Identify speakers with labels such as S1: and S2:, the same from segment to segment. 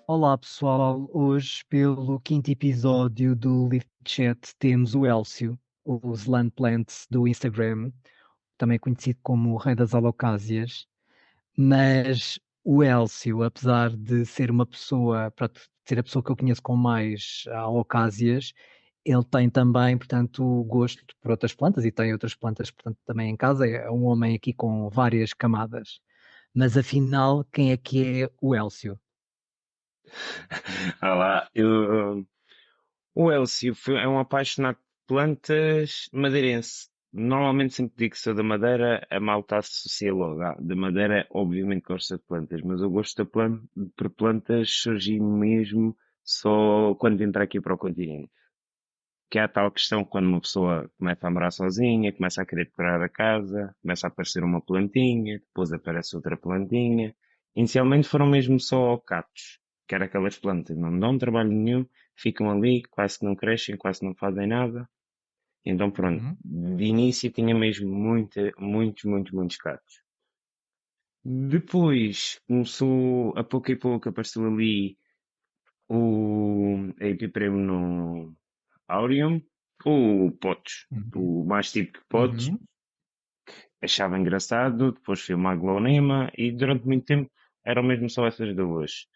S1: Olá pessoal, hoje pelo quinto episódio do Lift Chat temos o Elcio, o Slant Plant do Instagram, também conhecido como o Rei das Alocásias, mas o Elcio, apesar de ser uma pessoa, pronto, ser a pessoa que eu conheço com mais alocásias, ele tem também, portanto, gosto por outras plantas e tem outras plantas, portanto, também em casa. É um homem aqui com várias camadas. Mas afinal, quem é que é o Elcio?
S2: Olá, o Elcio é um apaixonado de plantas madeirense. Normalmente sempre digo que sou da Madeira, a malta associa logo. Da Madeira, obviamente gosto de plantas, mas o gosto por plantas surgiu mesmo só quando vim para aqui para o continente. Que é a tal questão quando uma pessoa começa a morar sozinha, começa a querer decorar a casa, começa a aparecer uma plantinha, depois aparece outra plantinha. Inicialmente foram mesmo só cactos, que era aquelas plantas, não dão trabalho nenhum, ficam ali, quase que não crescem, quase que não fazem nada. Então pronto,
S1: Uhum.
S2: de início tinha mesmo muitos cactos. Depois começou, a pouco e pouco apareceu ali a Epipremo no Aureum, o Potes,
S1: Uhum.
S2: o mais típico Potes,
S1: Uhum.
S2: achava engraçado, depois foi uma aglonema e durante muito tempo eram mesmo só essas duas.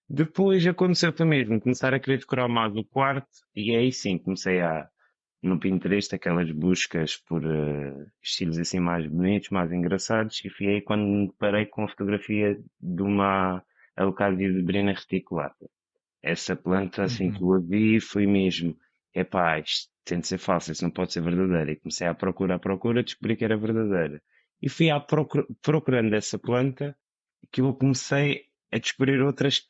S2: Depois aconteceu também mesmo, começar a querer decorar mais o quarto e aí sim comecei no Pinterest, aquelas buscas por estilos assim mais bonitos, mais engraçados e foi aí quando me deparei com a fotografia de uma Alocádia de Brina reticulata. Essa planta, assim que
S1: Uhum.
S2: eu a vi, foi mesmo, epá, isto tem de ser falso, isso não pode ser verdadeiro. E comecei à procura, descobri que era verdadeira. E fui procurando essa planta que eu comecei a descobrir outras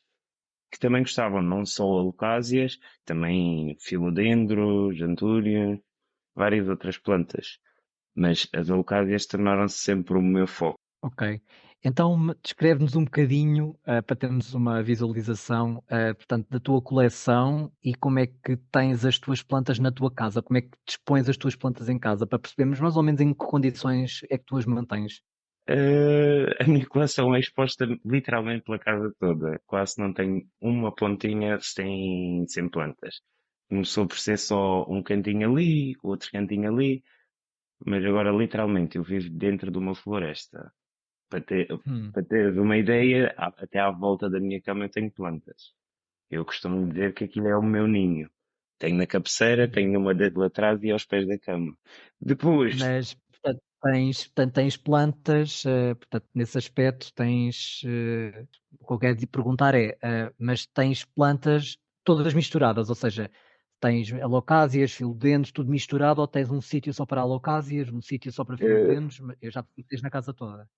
S2: que também gostavam, não só alocásias, também filodendros, antúrias, várias outras plantas. Mas as alocásias tornaram-se sempre o meu foco.
S1: Ok. Então, descreve-nos um bocadinho, para termos uma visualização, portanto, da tua coleção e como é que tens as tuas plantas na tua casa, como é que dispões as tuas plantas em casa, para percebermos mais ou menos em que condições é que tu as mantens.
S2: A minha coleção é exposta literalmente pela casa toda. Quase não tenho uma pontinha sem plantas. Começou por ser só um cantinho ali, outro cantinho ali, mas agora literalmente eu vivo dentro de uma floresta. Para ter,
S1: Hum.
S2: para teres uma ideia, até à volta da minha cama eu tenho plantas. Eu costumo dizer que aquilo é o meu ninho. Tenho na cabeceira,
S1: Uhum.
S2: tenho uma dentro lá atrás e aos pés da cama. Depois,
S1: Mas, portanto, tens plantas, portanto, nesse aspecto tens, o que eu quero perguntar é, mas tens plantas todas misturadas, ou seja, tens alocásias, filodendros, tudo misturado, ou tens um sítio só para alocásias, um sítio só para
S2: eh,
S1: filodendros? Eu já percebi que tens na casa toda.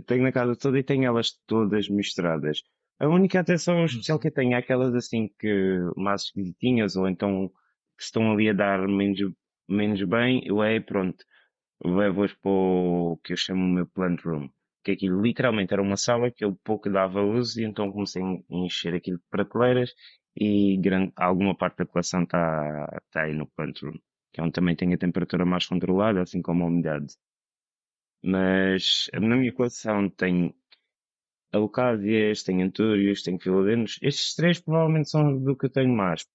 S2: tenho na casa toda e tenho elas todas misturadas. A única atenção especial
S1: Uhum.
S2: que eu tenho é aquelas assim que mais esquisitinhas ou então que estão ali a dar menos bem, eu pronto, levo-as para o que eu chamo o meu plant room. Que aquilo literalmente era uma sala que eu pouco dava uso e então comecei a encher aquilo de prateleiras e alguma parte da coleção está aí no plant room. Que é onde também tem a temperatura mais controlada, assim como a umidade. Mas na minha coleção tenho Alcádias, tenho Antúrios, tenho Filodendros. Estes três provavelmente são do que eu tenho mais.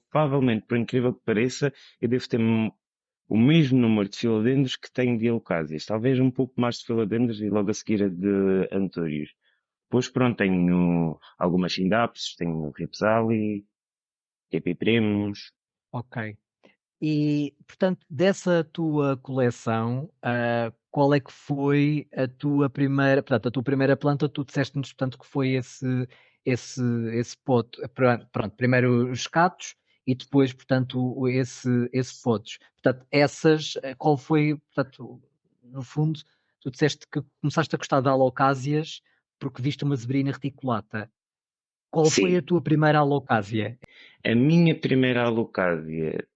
S2: Provavelmente, por incrível que pareça, eu devo ter o mesmo número de Filodendros que tenho de Alcádias. Talvez um pouco mais de Filodendros e logo a seguir a de Antúrios. Depois, pronto, tenho algumas Sindapses, tenho Ripsali, Epipremos.
S1: Ok. E, portanto, dessa tua coleção, qual é que foi a tua primeira, portanto, a tua primeira planta, tu disseste-nos, portanto, que foi esse, esse pote, pronto, primeiro os catos e depois, portanto, esse potes. Portanto, essas, qual foi, portanto, no fundo, tu disseste que começaste a gostar de alocásias porque viste uma zebrina reticulata. Qual foi a
S2: Sim,
S1: tua primeira alocásia?
S2: a minha primeira Alocádia,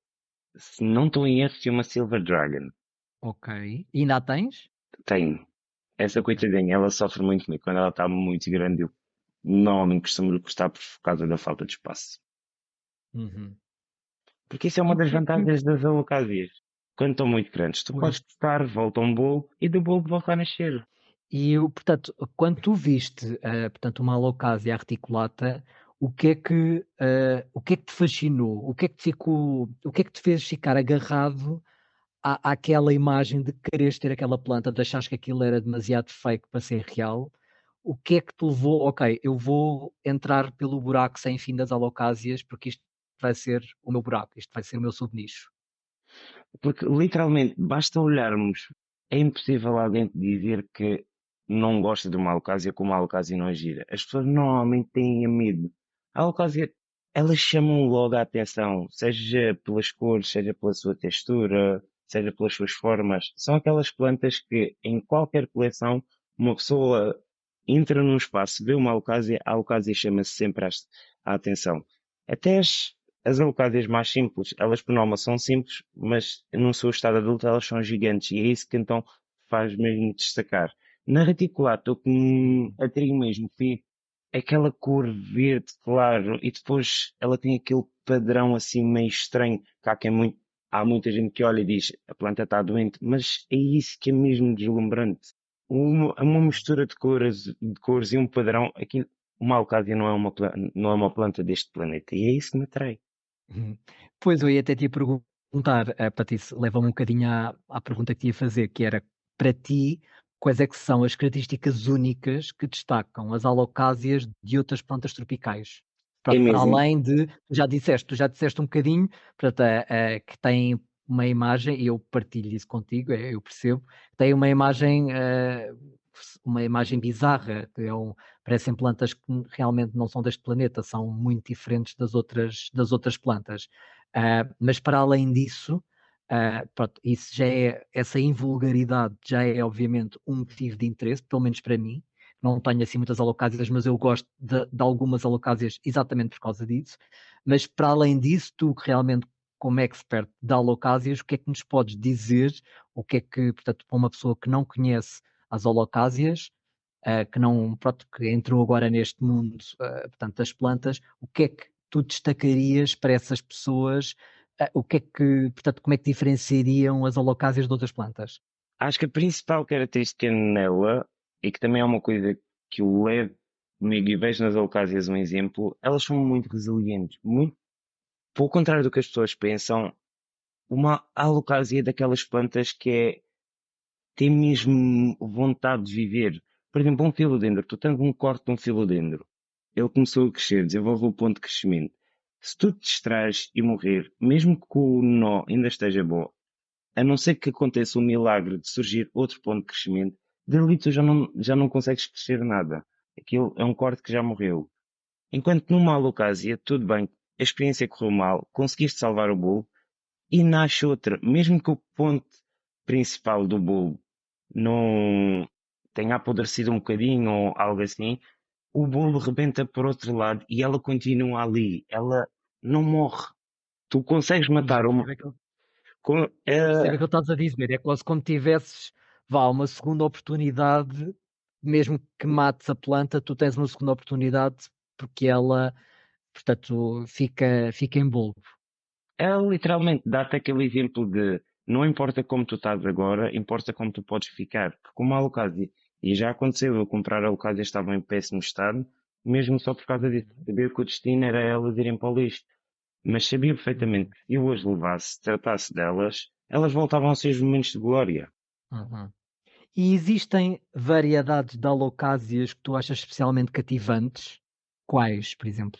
S2: se não estou em erro, foi uma Silver Dragon.
S1: Ok. E ainda a tens?
S2: Tenho. Essa
S1: Ok.
S2: coitadinha, ela sofre muito comigo. Quando ela está muito grande, eu normalmente costumo lhe custar por causa da falta de espaço.
S1: Uhum.
S2: Porque isso é uma
S1: E
S2: das
S1: porque
S2: vantagens das alocásias. Quando estão muito grandes, tu
S1: pois,
S2: podes cortar, volta um bolo e do bolo volta a nascer.
S1: e eu, portanto, quando tu viste, portanto, uma alocasia articulata, o que é que te fascinou? O que é que te fez ficar agarrado àquela imagem de quereres ter aquela planta, de achares que aquilo era demasiado fake para ser real? O que é que te levou? Ok, eu vou entrar pelo buraco sem fim das alocásias, porque isto vai ser o meu buraco, isto vai ser o meu subnicho.
S2: Porque literalmente basta olharmos, é impossível alguém te dizer que não gosta de uma alcásia como a alcásia não é gira. As pessoas normalmente têm medo. A alcásia, elas chamam logo a atenção, seja pelas cores, seja pela sua textura, seja pelas suas formas. São aquelas plantas que em qualquer coleção uma pessoa entra num espaço, vê uma a alcásia chama-se sempre a atenção. Até as alocásias mais simples, elas por norma são simples, mas no seu estado adulto elas são gigantes e é isso que então faz mesmo destacar. Na reticular, estou com a trio mesmo, foi aquela cor verde claro e depois ela tem aquele padrão assim meio estranho, que há muita gente que olha e diz a planta está doente, mas é isso que é mesmo deslumbrante. Uma mistura de cores e um padrão, aqui uma alcásia não é uma planta deste planeta e é isso que me atrai.
S1: Uhum. Pois, eu ia até te perguntar, para isso leva-me um bocadinho à pergunta que te ia fazer, que era, para ti, quais é que são as características únicas que destacam as alocásias de outras plantas tropicais?
S2: É
S1: Para
S2: mesmo.
S1: além de, tu já disseste um bocadinho, portanto, que tem uma imagem, e eu partilho isso contigo, eu percebo, tem uma imagem bizarra, parecem plantas que realmente não são deste planeta, são muito diferentes das outras plantas. Mas para além disso, pronto, isso já é, essa invulgaridade já é obviamente um motivo de interesse, pelo menos para mim. Não tenho assim muitas alocásias, mas eu gosto de algumas alocásias exatamente por causa disso. Mas para além disso, tu que realmente, como expert de alocásias, o que é que nos podes dizer? O que é que, portanto, para uma pessoa que não conhece as holocásias, que não, pronto, que entrou agora neste mundo, portanto, das plantas, o que é que tu destacarias para essas pessoas? O que é que, portanto, como é que diferenciariam as holocásias de outras plantas?
S2: Acho que a principal característica nela, e que também é uma coisa que eu levo comigo e vejo nas alcásias um exemplo, elas são muito resilientes. Muito, pelo contrário do que as pessoas pensam, uma alocásia é daquelas plantas que tem mesmo vontade de viver. Por exemplo, um filodendro, tu tens um corte de um filodendro. Ele começou a crescer, desenvolve o ponto de crescimento. Se tu te distraes e morrer, mesmo que o nó ainda esteja bom, a não ser que aconteça o milagre de surgir outro ponto de crescimento, dali tu já não consegues crescer nada. Aquilo é um corte que já morreu. Enquanto numa alocásia, tudo bem, a experiência correu mal, conseguiste salvar o bolo e nasce outra. Mesmo que o ponto principal do bolo não tenha apodrecido um bocadinho ou algo assim, o bolo rebenta por outro lado e ela continua ali. Ela não morre. Tu consegues matar uma.
S1: Percebo aquilo,
S2: com-
S1: percebo
S2: é,
S1: aquilo que estás a dizer. É quase como tivesses, vá, uma segunda oportunidade, mesmo que mates a planta, tu tens uma segunda oportunidade porque ela, portanto, fica em bolo.
S2: Ela literalmente dá-te aquele exemplo de não importa como tu estás agora, importa como tu podes ficar. Porque uma Alucásia, e já aconteceu eu comprar a Alucásia estava em péssimo estado, mesmo só por causa disso. Sabia que o destino era elas irem para o lixo. Mas sabia perfeitamente que se eu as levasse, tratasse delas, elas voltavam a ser os momentos de glória.
S1: Uhum. E existem variedades de alocásias que tu achas especialmente cativantes? Quais, por exemplo?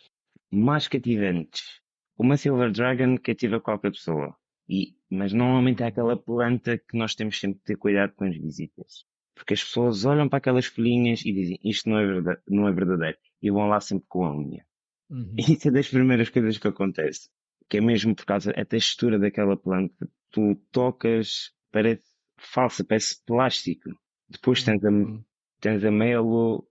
S2: Mais cativantes. Uma Silver Dragon cativa qualquer pessoa. Mas normalmente é aquela planta que nós temos sempre que ter cuidado com as visitas. Porque as pessoas olham para aquelas folhinhas e dizem isto não é verdadeiro. E vão lá sempre com a unha.
S1: Uhum.
S2: Isso é das primeiras coisas que acontece. Que é mesmo por causa da textura daquela planta. Tu tocas, parece falsa, parece plástico. Depois
S1: Uhum.
S2: tens a melo,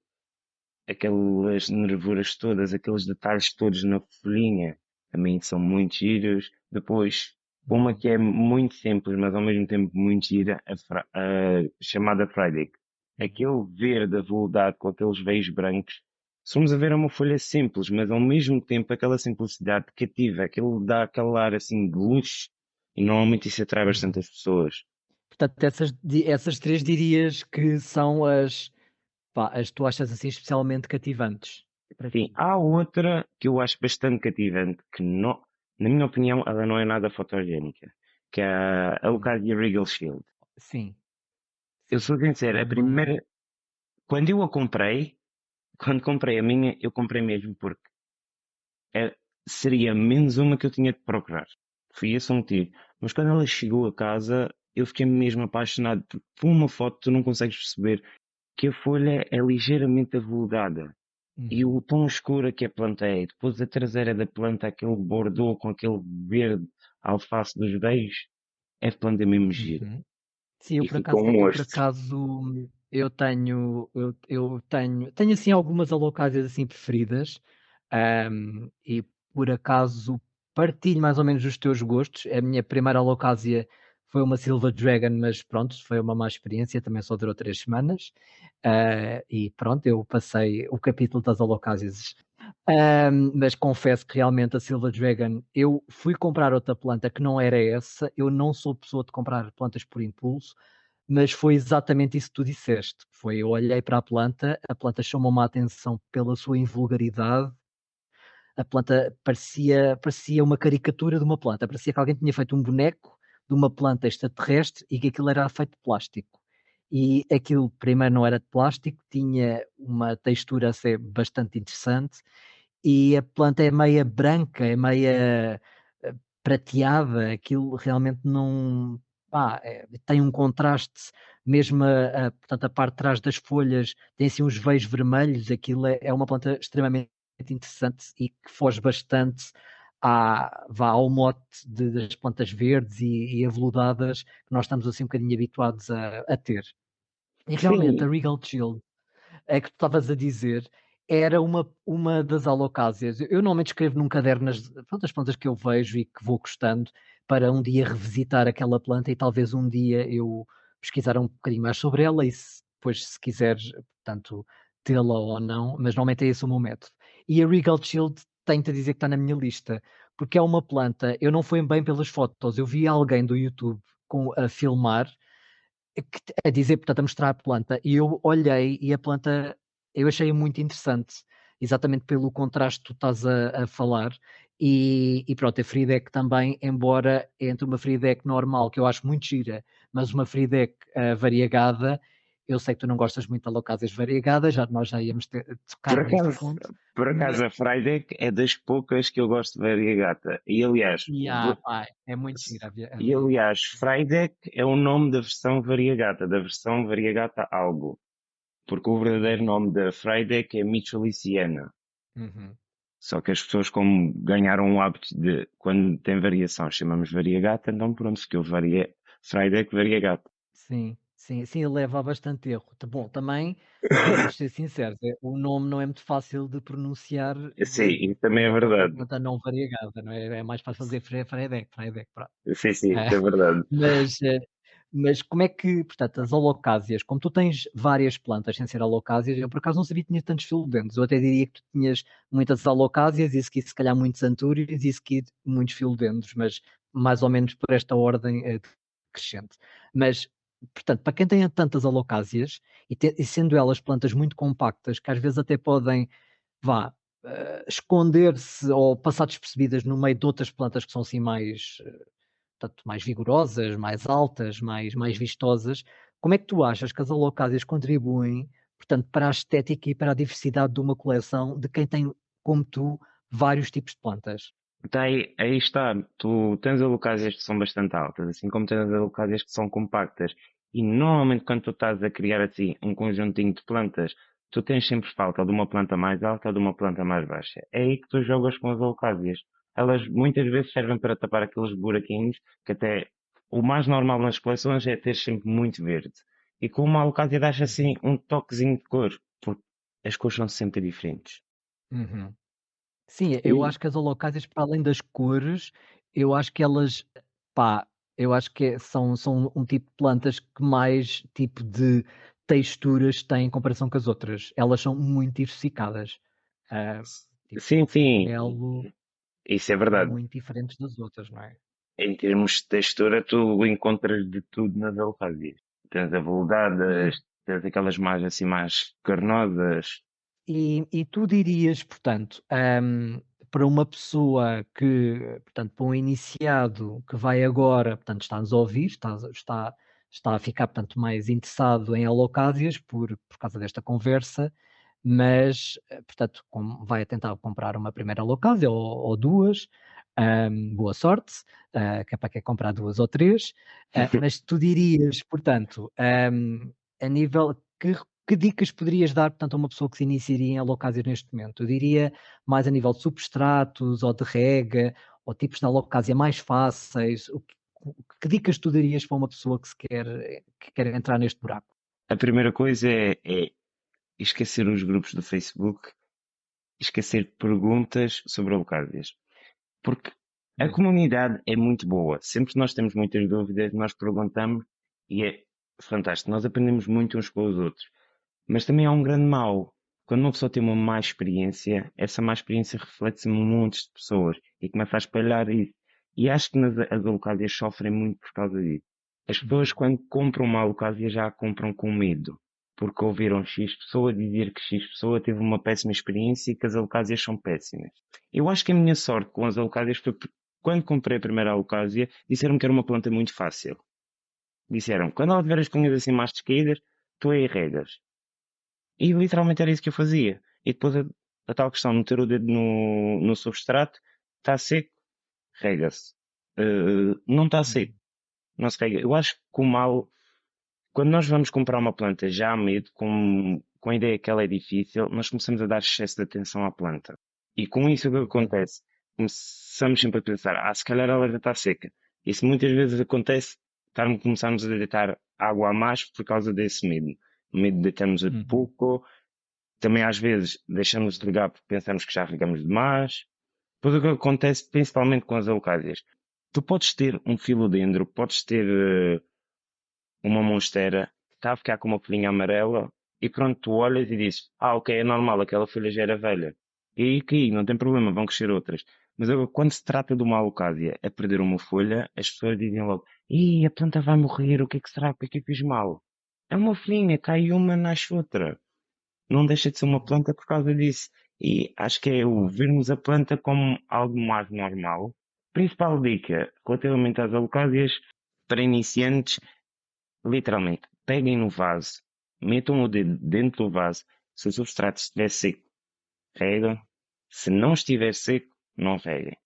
S2: aquelas nervuras todas, aqueles detalhes todos na folhinha, também são muito giros. Depois, uma
S1: Uhum.
S2: que é muito simples, mas ao mesmo tempo muito gira, a chamada Friday. Aquele verde aveludado com aqueles veios brancos. Se formos a ver é uma folha simples, mas ao mesmo tempo aquela simplicidade cativa, aquilo dá aquele ar assim de luz, e normalmente isso atrai bastante
S1: Uhum.
S2: as pessoas.
S1: Portanto, essas três dirias que são as, pá, as que tu achas assim especialmente cativantes. para
S2: Sim,
S1: ti.
S2: há outra que eu acho bastante cativante, que não, na minha opinião, ela não é nada fotogénica, que é a
S1: Hum,
S2: Eucalyptus Regal Shield.
S1: sim,
S2: Eu
S1: sim.
S2: sou sincero,
S1: É
S2: a
S1: uma.
S2: primeira, quando eu a comprei, quando comprei a minha, eu comprei mesmo porque é- seria menos uma que eu tinha de procurar. Foi esse o motivo. Mas quando ela chegou a casa, eu fiquei mesmo apaixonado, porque por uma foto tu não consegues perceber que a folha é ligeiramente aveludada. E
S1: Uhum,
S2: o tom escuro que a planta é, depois a traseira da planta, aquele bordô com aquele verde alface dos beijos, é planta mesmo gira.
S1: uhum. Sim,
S2: E ficou um
S1: eu por
S2: gosto.
S1: acaso, eu tenho assim algumas alocásias assim preferidas, e por acaso partilho mais ou menos os teus gostos. A minha primeira alocásia foi uma Silver Dragon, mas pronto, foi uma má experiência, também só durou 3 semanas. E pronto, eu passei o capítulo das alocásias. Mas confesso que realmente a Silver Dragon, eu fui comprar outra planta que não era essa, eu não sou pessoa de comprar plantas por impulso, mas foi exatamente isso que tu disseste. Foi, eu olhei para a planta chamou-me a atenção pela sua invulgaridade, a planta parecia uma caricatura de uma planta, parecia que alguém tinha feito um boneco de uma planta extraterrestre e que aquilo era feito de plástico. E aquilo primeiro não era de plástico, tinha uma textura a ser bastante interessante e a planta é meia branca, é meia prateada, aquilo realmente não. Pá, tem um contraste, mesmo portanto, a parte de trás das folhas tem assim uns veios vermelhos, aquilo é uma planta extremamente interessante e que foge bastante ao mote das plantas verdes e aveludadas que nós estamos assim um bocadinho habituados a ter. E realmente a
S2: Sim,
S1: Regal Shield é que tu estavas a dizer, era uma das alocásias. Eu normalmente escrevo num caderno pronto, as plantas que eu vejo e que vou gostando, para um dia revisitar aquela planta e talvez um dia eu pesquisar um bocadinho mais sobre ela e depois se quiseres, portanto, tê-la ou não, mas normalmente é esse o meu método. E a Regal Shield tenho-te a dizer que está na minha lista, porque é uma planta, eu não fui bem pelas fotos, eu vi alguém do YouTube a filmar a dizer, portanto, a mostrar a planta, e eu olhei e a planta eu achei muito interessante, exatamente pelo contraste que tu estás a falar. E pronto, a Friedec também, embora entre uma Friedec normal, que eu acho muito gira, mas uma Friedec variegada, eu sei que tu não gostas muito de alocásias variegadas, nós já íamos
S2: por
S1: tocar neste
S2: acaso,
S1: ponto.
S2: por acaso a Friday é das poucas que eu gosto de variegata. E aliás,
S1: Pá, é muito gira a
S2: e
S1: variegata.
S2: aliás, Friday é o nome da versão variegata, algo. Porque o verdadeiro nome da Friday é Mitchelliciana.
S1: Uhum.
S2: Só que as pessoas, como ganharam o hábito de, quando tem variação, chamamos variegata, então pronto, ficou Friday variegata.
S1: Sim, sim, sim, ele leva a bastante erro. Bom, também vamos ser sinceros, o nome não é muito fácil de pronunciar
S2: Sim, isso também é
S1: para uma
S2: verdade.
S1: planta não variegada, não é? É mais fácil fazer Freidec, pronto.
S2: Sim, sim,
S1: Ah,
S2: isso é verdade.
S1: mas, mas como é que, portanto, as alocásias, como tu tens várias plantas sem ser alocásias, eu por acaso não sabia que tinha tantos filodendros, eu até diria que tu tinhas muitas alocásias e se calhar muitos antúrios e muitos filodendros, mas mais ou menos por esta ordem crescente. Mas, portanto, para quem tem tantas alocásias e sendo elas plantas muito compactas, que às vezes até podem, vá, esconder-se ou passar despercebidas no meio de outras plantas que são assim mais, portanto, mais vigorosas, mais altas, mais vistosas. Como é que tu achas que as alocásias contribuem, portanto, para a estética e para a diversidade de uma coleção de quem tem, como tu, vários tipos de plantas?
S2: Então aí está, tu tens alocásias que são bastante altas, assim como tens alocásias que são compactas. E normalmente quando tu estás a criar assim um conjuntinho de plantas, tu tens sempre falta de uma planta mais alta ou de uma planta mais baixa. É aí que tu jogas com as alocásias. Elas muitas vezes servem para tapar aqueles buraquinhos que até o mais normal nas coleções é ter sempre muito verde. E com uma alocásia dá assim um toquezinho de cor, porque as cores são sempre diferentes.
S1: Uhum. Sim, eu
S2: E
S1: acho que as alocásias, para além das cores, eu acho que elas, pá, eu acho que são um tipo de plantas que mais tipo de texturas têm em comparação com as outras. Elas são muito diversificadas. Ah, tipo,
S2: sim, sim,
S1: belo,
S2: isso é verdade.
S1: muito diferentes das outras, não é?
S2: Em termos de textura, tu encontras de tudo nas alfásias. Tens aveludadas, tens aquelas mais assim mais carnosas.
S1: E tu dirias, portanto, para uma pessoa que, portanto, para um iniciado que vai agora, portanto, está-nos a ouvir, está a ficar, portanto, mais interessado em alocásias por causa desta conversa, mas, portanto, vai tentar comprar uma primeira alocásia ou duas, boa sorte, que é para quem comprar duas ou três, mas tu dirias, portanto, a nível que dicas poderias dar, portanto, a uma pessoa que se iniciaria em alocásias neste momento? Eu diria mais a nível de substratos ou de rega, ou tipos de alocásia mais fáceis. Que dicas tu darias para uma pessoa que quer entrar neste buraco?
S2: A primeira coisa é esquecer os grupos do Facebook, esquecer perguntas sobre alocárias. Porque a
S1: Hum.
S2: comunidade é muito boa. Sempre que nós temos muitas dúvidas, nós perguntamos e é fantástico. Nós aprendemos muito uns com os outros. Mas também há um grande mal. Quando uma pessoa tem uma má experiência, essa má experiência reflete-se em montes de pessoas e começa a espalhar isso. E acho que as alocárias sofrem muito por causa disso. As pessoas, quando compram uma alocária, já a compram com medo. Porque ouviram X pessoa dizer que X pessoa teve uma péssima experiência e que as alocásias são péssimas. Eu acho que a minha sorte com as alocásias foi porque, quando comprei a primeira alocásia, disseram que era uma planta muito fácil. Disseram, quando ela tiver as cunhas assim mais descaídas, tu aí regas. E literalmente era isso que eu fazia. E depois a tal questão de meter o dedo no substrato, está seco, rega-se. Não está seco, não se rega. Eu acho que o mal, quando nós vamos comprar uma planta já a medo, com a ideia que ela é difícil, nós começamos a dar excesso de atenção à planta. E com isso o que acontece? Começamos sempre a pensar, se calhar ela já está seca. Isso muitas vezes acontece, começarmos a deitar água a mais por causa desse medo. O medo de deitarmos a
S1: Uhum.
S2: pouco, também às vezes deixamos de regar porque pensamos que já regamos demais. Depois o que acontece principalmente com as alocásias. Tu podes ter um filodendro, podes ter uma monstera que está a ficar com uma folhinha amarela e pronto, tu olhas e dizes, ok, é normal, aquela folha já era velha. E aí que não tem problema, vão crescer outras. Mas agora, quando se trata de uma alocásia a perder uma folha, as pessoas dizem logo, ih, a planta vai morrer, o que é que será? O que é que eu fiz mal? É uma folhinha, cai uma, nasce outra. Não deixa de ser uma planta por causa disso. E acho que é o vermos a planta como algo mais normal. Principal dica relativamente às alocásias para iniciantes, literalmente, peguem no vaso, metam o dedo dentro do vaso. Se o substrato estiver seco, regam. Se não estiver seco, não reguem.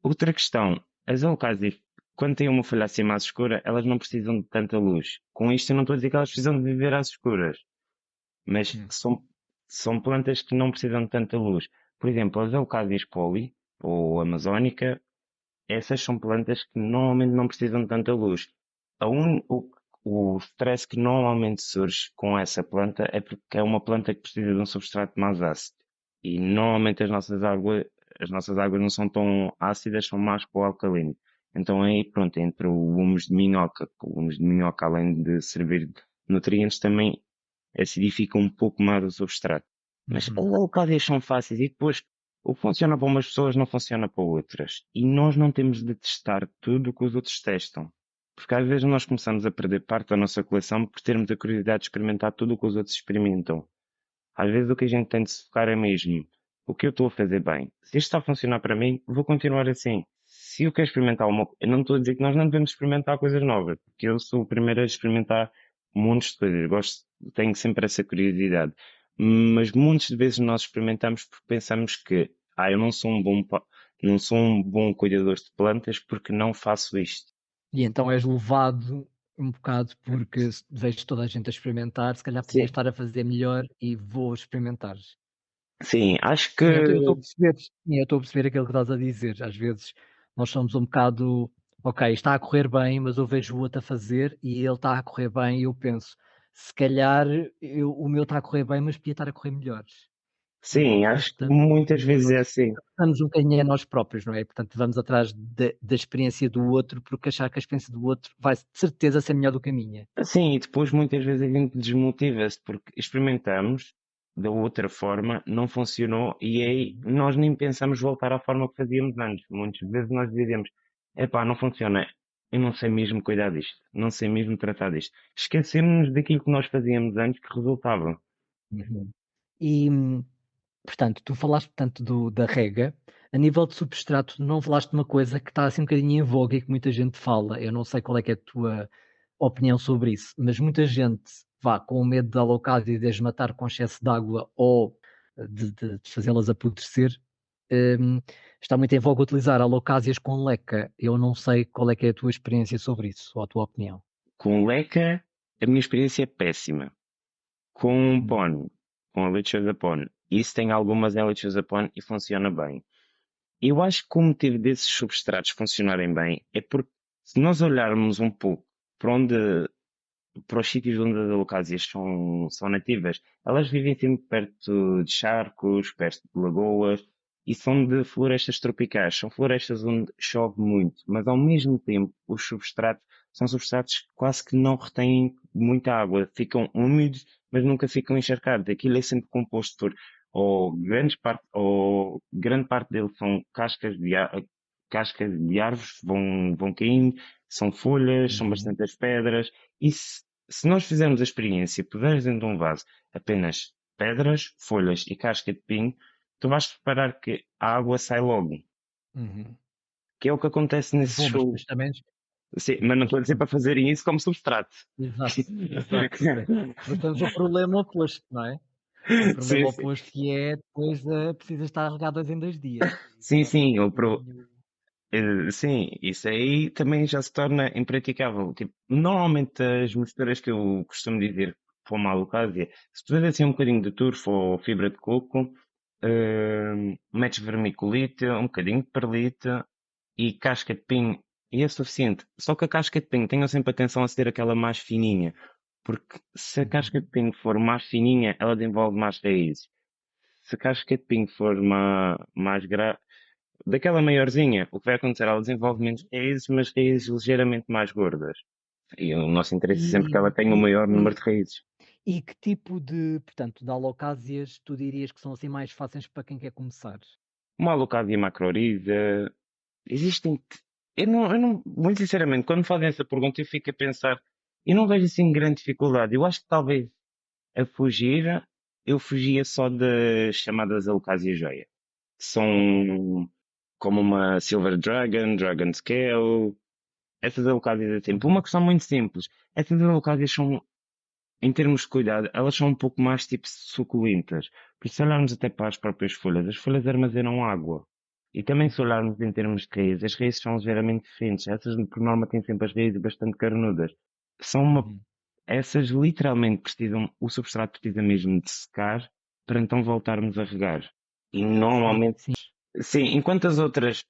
S2: Outra questão, as alocásias, quando têm uma folha assim mais escura, elas não precisam de tanta luz. Com isto eu não estou a dizer que elas precisam de viver às escuras, mas
S1: Hum.
S2: são plantas que não precisam de tanta luz. Por exemplo, as Eucádias poli, ou amazónica, essas são plantas que normalmente não precisam de tanta luz. O stress que normalmente surge com essa planta é porque é uma planta que precisa de um substrato mais ácido. E normalmente as nossas águas não são tão ácidas, são mais para o alcalino. Então aí, pronto, entre o humus de minhoca, o humus de minhoca, além de servir de nutrientes, também acidifica um pouco mais o substrato. Mas as
S1: Uhum.
S2: alcálias são fáceis e depois o que funciona para umas pessoas não funciona para outras. E nós não temos de testar tudo o que os outros testam. Porque às vezes nós começamos a perder parte da nossa coleção por termos a curiosidade de experimentar tudo o que os outros experimentam. Às vezes o que a gente tem de se focar é mesmo o que eu estou a fazer bem. Se isto está a funcionar para mim, vou continuar assim. Se eu quero experimentar uma eu não estou a dizer que nós não devemos experimentar coisas novas, porque eu sou o primeiro a experimentar montes de coisas. Tenho sempre essa curiosidade. Mas montes de vezes nós experimentamos porque pensamos que, eu não sou um bom cuidador de plantas porque não faço isto.
S1: E então és levado um bocado porque vejo toda a gente a experimentar, se calhar podia
S2: Sim,
S1: estar a fazer melhor e vou experimentar.
S2: sim, acho
S1: Sim, eu estou
S2: que
S1: a perceber, sim, eu estou a perceber aquilo que estás a dizer. Às vezes nós somos um bocado, ok, está a correr bem, mas eu vejo o outro a fazer e ele está a correr bem e eu penso, se calhar o meu está a correr bem, mas podia estar a correr melhor. E
S2: sim, acho que muitas vezes é assim.
S1: estamos um bocadinho a nós próprios, não é? Portanto, vamos atrás da experiência do outro, porque achar que a experiência do outro vai de certeza ser melhor do que a minha.
S2: Sim, e depois muitas vezes a gente desmotiva-se porque experimentamos da outra forma, não funcionou e aí
S1: Uhum.
S2: nós nem pensamos voltar à forma que fazíamos antes. Muitas vezes nós dizemos, epá, não funciona, eu não sei mesmo cuidar disto, não sei mesmo tratar disto. Esquecemos daquilo que nós fazíamos antes que resultava.
S1: Uhum. Portanto, tu falaste, portanto, da rega. A nível de substrato, não falaste de uma coisa que está assim um bocadinho em voga e que muita gente fala. Eu não sei qual é que é a tua opinião sobre isso, mas muita gente vá com medo da alocásia e de as matar com excesso de água ou de fazê-las apodrecer. Está muito em voga utilizar alocásias com leca. Eu não sei qual é que é a tua experiência sobre isso, ou a tua opinião.
S2: Com leca, a minha experiência é péssima. Com
S1: Hum,
S2: PON, com a lechosa PON, isso tem algumas em lechosa PON e funciona bem. Eu acho que o motivo desses substratos funcionarem bem é porque se nós olharmos um pouco para onde, para os sítios onde as alocásias são nativas, elas vivem sempre perto de charcos, perto de lagoas e são de florestas tropicais. São florestas onde chove muito, mas ao mesmo tempo os substratos são substratos que quase que não retêm muita água. Ficam úmidos, mas nunca ficam encharcados. Aquilo é sempre composto por ou grande parte deles são cascas de árvores, vão caindo, são folhas, são
S1: uhum.
S2: bastantes pedras. E se nós fizermos a experiência, puseres dentro de um vaso apenas pedras, folhas e casca de pinho, tu vais reparar que a água sai logo.
S1: Uhum.
S2: Que é o que acontece nesse
S1: Bom, mas
S2: show.
S1: depois também.
S2: Sim, mas não estou a dizer para fazerem isso como substrato.
S1: Exato, exato. Depois temos o problema oposto, não é? O
S2: Sim,
S1: problema
S2: sim.
S1: oposto que é depois precisa estar regadas em 2 dias.
S2: Sim,
S1: Isso é
S2: sim,
S1: um bocadinho.
S2: sim, isso aí também já se torna impraticável. Tipo, normalmente as misturas que eu costumo dizer para uma alocásia, se tu assim um bocadinho de turfo ou fibra de coco, metes vermiculite, um bocadinho de perlite e casca de pinho, e é suficiente. Só que a casca de pinho, tenham sempre atenção a ser aquela mais fininha, porque se a casca de
S1: Uhum.
S2: pinho for mais fininha, ela desenvolve mais raízes. Se a casca de pinho for daquela maiorzinha, o que vai acontecer? Ela desenvolve menos raízes, mas raízes ligeiramente mais gordas. E o nosso interesse é sempre
S1: E,
S2: que ela tenha o
S1: e,
S2: maior número
S1: e,
S2: de raízes.
S1: e que tipo de, portanto, de alocásias tu dirias que são assim mais fáceis para quem quer começar?
S2: Uma alocasia macrorhiza, existem. Muito sinceramente, quando me fazem essa pergunta, eu fico a pensar, eu não vejo assim grande dificuldade. Eu acho que talvez a fugir, eu fugia só das chamadas alocásias joia. Que são como uma Silver Dragon, Dragon Scale, essas alocásias é sempre uma
S1: Uhum.
S2: questão muito simples. Essas alocásias são, em termos de cuidado, elas são um pouco mais tipo suculentas. Por isso, se olharmos até para as folhas armazenam água. E também se olharmos em termos de raízes, as raízes são ligeiramente diferentes. Essas, por norma, têm sempre as raízes bastante carnudas. São uma,
S1: Uhum.
S2: essas literalmente precisam, o substrato precisa mesmo de secar para então voltarmos a regar. E
S1: Sim,
S2: normalmente,
S1: sim.
S2: sim, enquanto as outras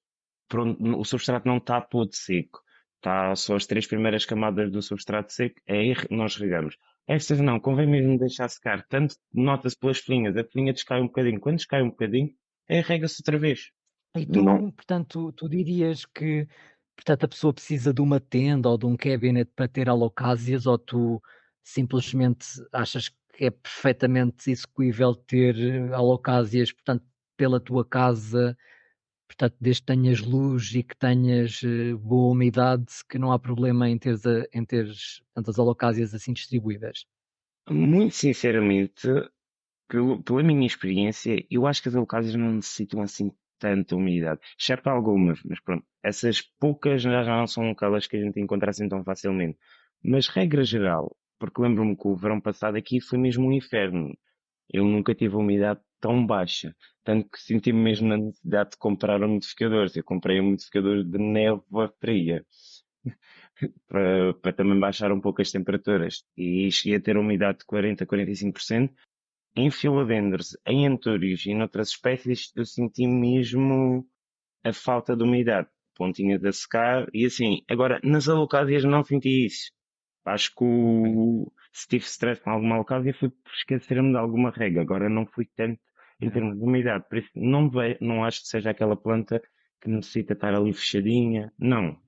S2: pronto, o substrato não está todo seco. Está só as três primeiras camadas do substrato seco, é aí nós regamos. Estas não, convém mesmo deixar secar. Tanto nota-se pelas folhinhas, a folhinha descai um bocadinho. Quando descai um bocadinho, aí rega-se outra vez.
S1: E
S2: Não.
S1: tu, portanto, tu dirias que, portanto, a pessoa precisa de uma tenda ou de um cabinet para ter alocásias, ou tu simplesmente achas que é perfeitamente execuível ter alocásias, portanto, pela tua casa, portanto, desde que tenhas luz e que tenhas boa umidade, que não há problema em teres tantas alocásias assim distribuídas?
S2: Muito sinceramente, pela minha experiência, eu acho que as alocásias não necessitam assim tanta umidade. Exceto algumas, mas pronto. Essas poucas já não são aquelas que a gente encontra assim tão facilmente. Mas regra geral, porque lembro-me que o verão passado aqui foi mesmo um inferno. Eu nunca tive a umidade tão baixa. Tanto que senti-me mesmo na necessidade de comprar umidificadores. Eu comprei um umidificador de névoa fria para também baixar um pouco as temperaturas. E cheguei a ter uma umidade de 40 a 45%. Em filodendros, em antúrios e noutras espécies, eu senti mesmo a falta de umidade. Pontinhas a secar e assim. Agora, nas alocásias não senti isso. Acho que
S1: Ok.
S2: se tive stress com alguma alcásia foi por esquecer-me de alguma rega. Agora não fui tanto em
S1: Yeah.
S2: termos de umidade. Por isso não acho que seja aquela planta que necessita estar ali fechadinha. Não.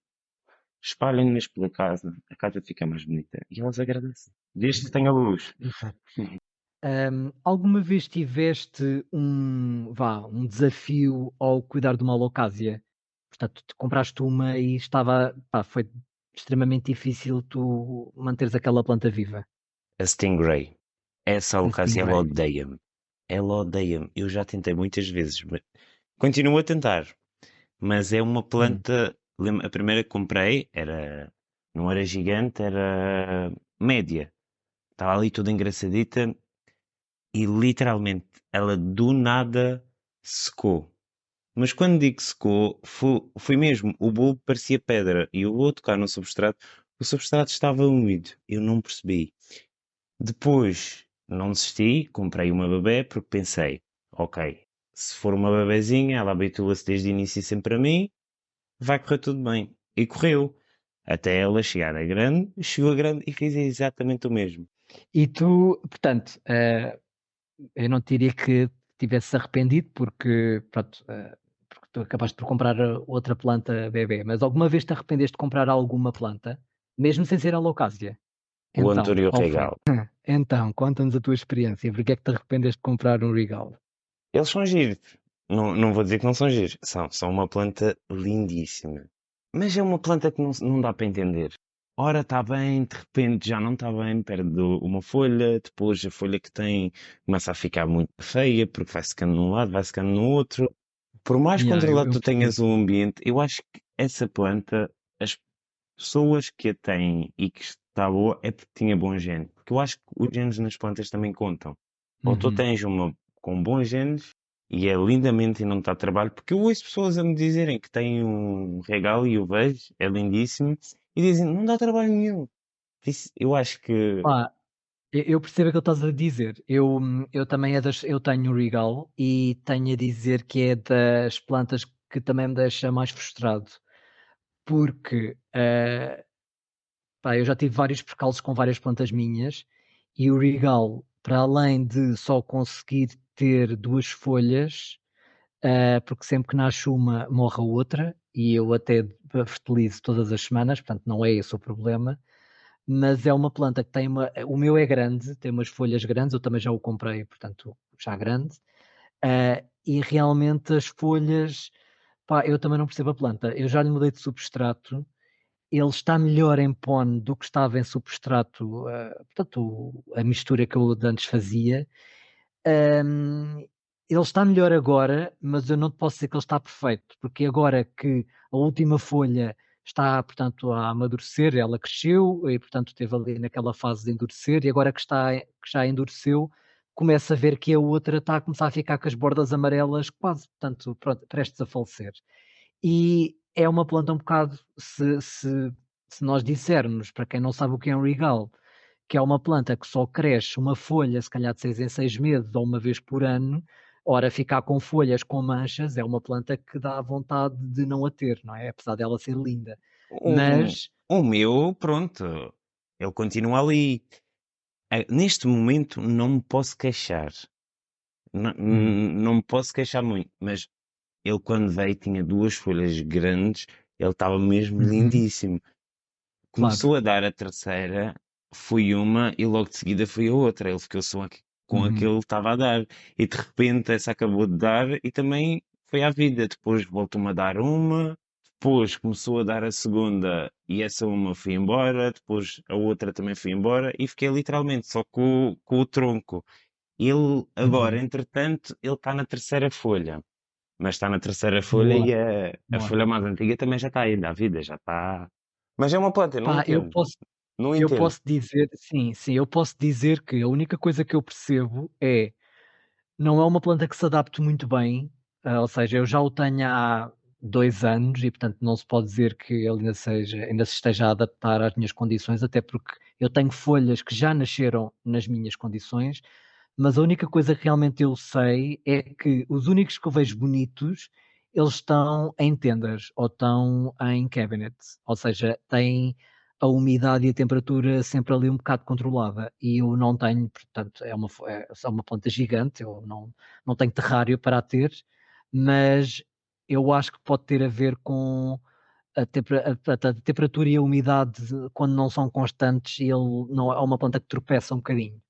S2: Espalhem-nas pela casa. A casa fica mais bonita. E elas agradecem. Desde que tenha luz.
S1: Exato. Alguma vez tiveste um desafio ao cuidar de uma alocásia? Portanto, tu compraste uma e foi extremamente difícil tu manteres aquela planta viva.
S2: A Stingray. Essa
S1: A
S2: alcácia ela
S1: Stingray.
S2: odeia-me. ela odeia-me. Eu já tentei muitas vezes, continuo a tentar, mas é uma
S1: Hum.
S2: planta. A primeira que comprei não era gigante, era média. Estava ali toda engraçadita e literalmente ela do nada secou. Mas quando digo secou, foi mesmo, o bulbo parecia pedra e eu vou tocar no substrato, o substrato estava úmido, eu não percebi. Depois, não desisti, comprei uma bebé porque pensei, ok, se for uma bebezinha, ela habitua-se desde o início sempre a mim, vai correr tudo bem. E correu. Até ela chegar a grande, chegou a grande e fez exatamente o mesmo.
S1: E tu, portanto, eu não te diria que tivesse arrependido porque, pronto, porque tu acabaste por comprar outra planta bebê, mas alguma vez te arrependeste de comprar alguma planta, mesmo sem ser alocásia?
S2: O
S1: Então,
S2: António
S1: qual foi?
S2: Regal.
S1: Então, conta-nos a tua experiência, porque é que te arrependeste de comprar um Regal?
S2: Eles são giros. Não, não vou dizer que não são giros. São uma planta lindíssima. Mas é uma planta que não dá para entender. Ora está bem, de repente já não está bem, perde uma folha, depois a folha que tem começa a ficar muito feia, porque vai secando num lado, vai secando no outro. Por mais
S1: Yeah,
S2: controlado
S1: eu
S2: tu tenhas
S1: percebo.
S2: o ambiente, eu acho que essa planta, as pessoas que a têm e que está boa, é porque tinha bom gene. Porque eu acho que os genes nas plantas também contam. Ou tu
S1: Uhum.
S2: tens uma com bons genes e é lindamente e não está a trabalho, porque eu ouço pessoas a me dizerem que têm um regalo e o vejo, é lindíssimo, e dizem, não dá trabalho nenhum. Eu acho que
S1: Pá, eu percebo o que estás a dizer. Eu também eu tenho o Regal e tenho a dizer que é das plantas que também me deixa mais frustrado, porque pá, eu já tive vários percalços com várias plantas minhas e o Regal, para além de só conseguir ter duas folhas, porque sempre que nasce uma morre a outra e eu até fertilizo todas as semanas, portanto não é esse o problema. Mas é uma planta que tem uma. O meu é grande, tem umas folhas grandes, eu também já o comprei, portanto, já grande. E realmente as folhas, pá, eu também não percebo a planta. Eu já lhe mudei de substrato, ele está melhor em pone do que estava em substrato, portanto, a mistura que eu de antes fazia. Hum, ele está melhor agora, mas eu não te posso dizer que ele está perfeito, porque agora que a última folha está, portanto, a amadurecer, ela cresceu e, portanto, esteve ali naquela fase de endurecer, e agora que já endureceu, começa a ver que a outra está a começar a ficar com as bordas amarelas quase, portanto, pronto, prestes a falecer. E é uma planta um bocado, se nós dissermos, para quem não sabe o que é um regal, que é uma planta que só cresce uma folha, se calhar de 6 em 6 meses ou uma vez por ano, ora, ficar com folhas com manchas é uma planta que dá vontade de não a ter, não é? Apesar dela ser linda. Mas
S2: o meu, pronto, ele continua ali. Neste momento não me posso queixar. Não,
S1: hum,
S2: não me posso queixar muito, mas ele quando veio tinha duas folhas grandes, ele estava mesmo
S1: uhum,
S2: lindíssimo.
S1: claro,
S2: Começou a dar a terceira, foi uma e logo de seguida foi a outra. Ele ficou só com a que
S1: uhum,
S2: ele estava a dar. E de repente essa acabou de dar e também foi à vida. Depois voltou-me a dar uma, depois começou a dar a segunda e essa uma foi embora, depois a outra também foi embora e fiquei literalmente só com o tronco. Ele agora,
S1: uhum.
S2: entretanto, ele está na terceira folha. Mas está na terceira folha
S1: Boa,
S2: e a
S1: boa.
S2: folha mais antiga também já está aí, da vida, já está. Mas é uma planta, eu não
S1: Pá,
S2: entendo. Não
S1: eu
S2: entendo.
S1: posso dizer, sim, sim, eu posso dizer que a única coisa que eu percebo é, não é uma planta que se adapte muito bem, ou seja, eu já o tenho há 2 anos e, portanto, não se pode dizer que ele ainda se esteja a adaptar às minhas condições, até porque eu tenho folhas que já nasceram nas minhas condições, mas a única coisa que realmente eu sei é que os únicos que eu vejo bonitos, eles estão em tendas ou estão em cabinets, ou seja, têm a umidade e a temperatura sempre ali um bocado controlada e eu não tenho, portanto, é uma planta gigante, eu não tenho terrário para a ter, mas eu acho que pode ter a ver com a temperatura e a umidade quando não são constantes, ele não é uma planta que tropeça um bocadinho.